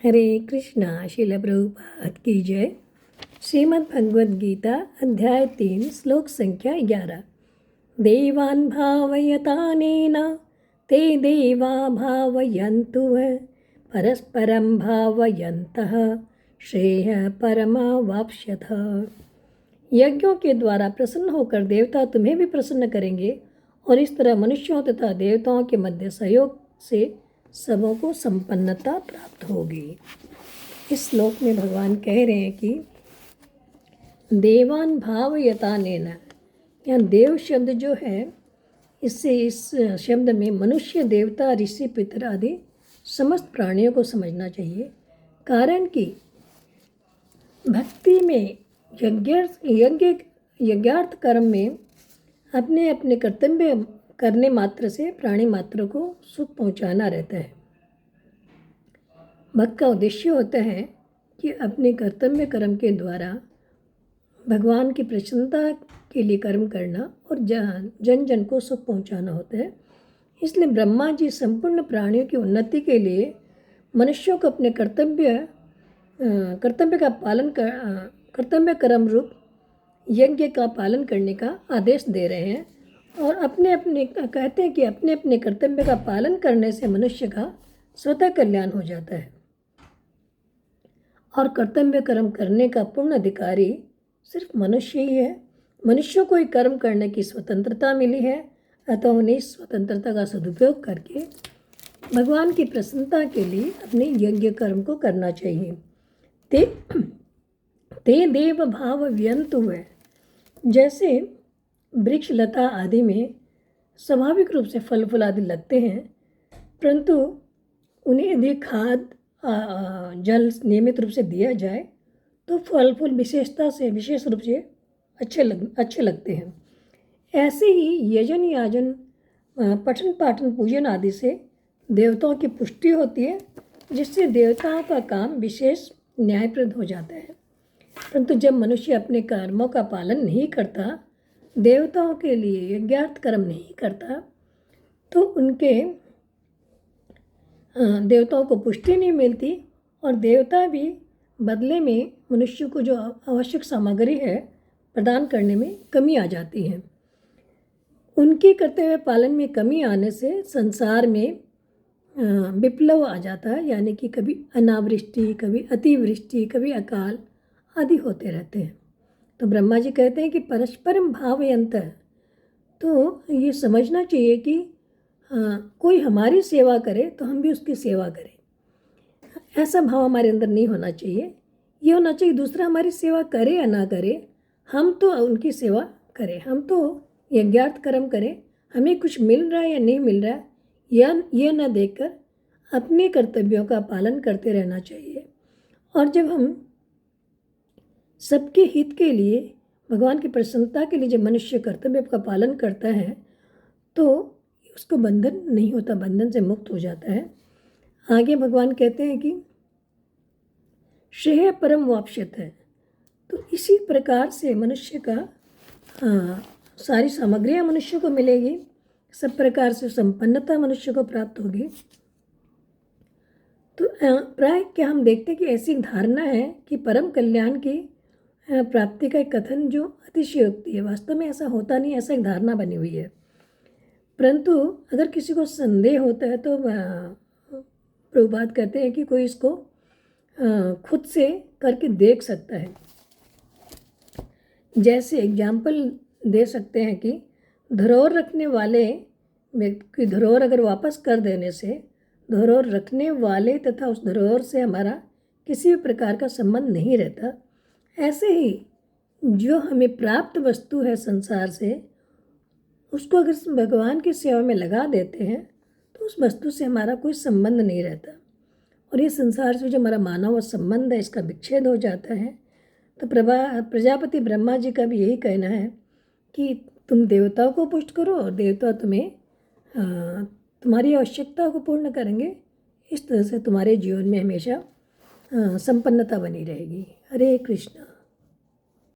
हरे कृष्णा। श्रील प्रभुपाद की जय। श्रीमद् भगवद गीता अध्याय 3 श्लोक संख्या 11। देवान् भावयतानेन ते देवा भावयन्तु परस्परं भावयन्तः श्रेयः परमावाप्स्यथ। यज्ञों के द्वारा प्रसन्न होकर देवता तुम्हें भी प्रसन्न करेंगे और इस तरह मनुष्यों तथा देवताओं के मध्य सहयोग से सबों को संपन्नता प्राप्त होगी। इस श्लोक में भगवान कह रहे हैं कि देवान भावयतानेन, यहाँ देव शब्द जो है इससे इस शब्द में मनुष्य, देवता, ऋषि, पितर आदि समस्त प्राणियों को समझना चाहिए। कारण कि भक्ति में यज्ञार्थ कर्म में अपने अपने कर्तव्य करने मात्र से प्राणी मात्र को सुख पहुंचाना रहता है। भक्त का उद्देश्य होता है कि अपने कर्तव्य कर्म के द्वारा भगवान की प्रसन्नता के लिए कर्म करना और जन जन को सुख पहुंचाना होता है। इसलिए ब्रह्मा जी संपूर्ण प्राणियों की उन्नति के लिए मनुष्यों को अपने कर्तव्य कर्म रूप यज्ञ का पालन करने का आदेश दे रहे हैं और कहते हैं कि अपने अपने कर्तव्य का पालन करने से मनुष्य का स्वतः कल्याण हो जाता है और कर्तव्य कर्म करने का पूर्ण अधिकारी सिर्फ मनुष्य ही है। मनुष्यों को ही कर्म करने की स्वतंत्रता मिली है, अतः उन्हें इस स्वतंत्रता का सदुपयोग करके भगवान की प्रसन्नता के लिए अपने यज्ञ कर्म को करना चाहिए। ते देव भाव व्यंतु है। जैसे वृक्ष लता आदि में स्वाभाविक रूप से फल फूल आदि लगते हैं, परंतु उन्हें यदि खाद जल नियमित रूप से दिया जाए तो फल फूल विशेष रूप से अच्छे लगते हैं। ऐसे ही यजन याजन पठन पाठन पूजन आदि से देवताओं की पुष्टि होती है, जिससे देवताओं का काम विशेष न्यायप्रद हो जाता है। परंतु जब मनुष्य अपने कर्मों का पालन नहीं करता, देवताओं के लिए यज्ञार्थ कर्म नहीं करता, तो उनके देवताओं को पुष्टि नहीं मिलती और देवता भी बदले में मनुष्य को जो आवश्यक सामग्री है प्रदान करने में कमी आ जाती है। उनके कर्तव्य पालन में कमी आने से संसार में विप्लव आ जाता है, यानी कि कभी अनावृष्टि, कभी अतिवृष्टि, कभी अकाल आदि होते रहते हैं। तो ब्रह्मा जी कहते हैं कि परस्परम भावयंत, तो ये समझना चाहिए कि कोई हमारी सेवा करे तो हम भी उसकी सेवा करें। ऐसा भाव हमारे अंदर नहीं होना चाहिए। ये होना चाहिए दूसरा हमारी सेवा करे या ना करे, हम तो उनकी सेवा करें, हम तो यज्ञार्थ कर्म करें। हमें कुछ मिल रहा है या नहीं मिल रहा है ये न देखकर अपने कर्तव्यों का पालन करते रहना चाहिए। और जब हम सबके हित के लिए, भगवान की प्रसन्नता के लिए जब मनुष्य कर्तव्य का पालन करता है तो उसको बंधन नहीं होता, बंधन से मुक्त हो जाता है। आगे भगवान कहते हैं कि श्रेय परम वाप्स्यथ है। तो इसी प्रकार से मनुष्य का सारी सामग्रियाँ मनुष्य को मिलेगी, सब प्रकार से संपन्नता मनुष्य को प्राप्त होगी। तो प्राय क्या हम देखते हैं कि ऐसी धारणा है कि परम कल्याण की प्राप्ति का एक कथन जो अतिशयोक्ति है। वास्तव में ऐसा होता नहीं, ऐसा एक धारणा बनी हुई है। परंतु अगर किसी को संदेह होता है तो प्रभुपाद कहते हैं कि कोई इसको खुद से करके देख सकता है। जैसे एग्जाम्पल दे सकते हैं कि धरोहर रखने वाले व्यक्ति की धरोहर अगर वापस कर देने से धरोहर रखने वाले तथा उस धरोहर से हमारा किसी भी प्रकार का संबंध नहीं रहता, ऐसे ही जो हमें प्राप्त वस्तु है संसार से, उसको अगर भगवान की सेवा में लगा देते हैं तो उस वस्तु से हमारा कोई संबंध नहीं रहता और ये संसार से जो हमारा मानव संबंध है इसका विच्छेद हो जाता है। तो प्रजापति ब्रह्मा जी का भी यही कहना है कि तुम देवताओं को पुष्ट करो और देवता तुम्हें तुम्हारी आवश्यकता को पूर्ण करेंगे। इस तरह से तुम्हारे जीवन में हमेशा संपन्नता बनी रहेगी। हरे कृष्णा।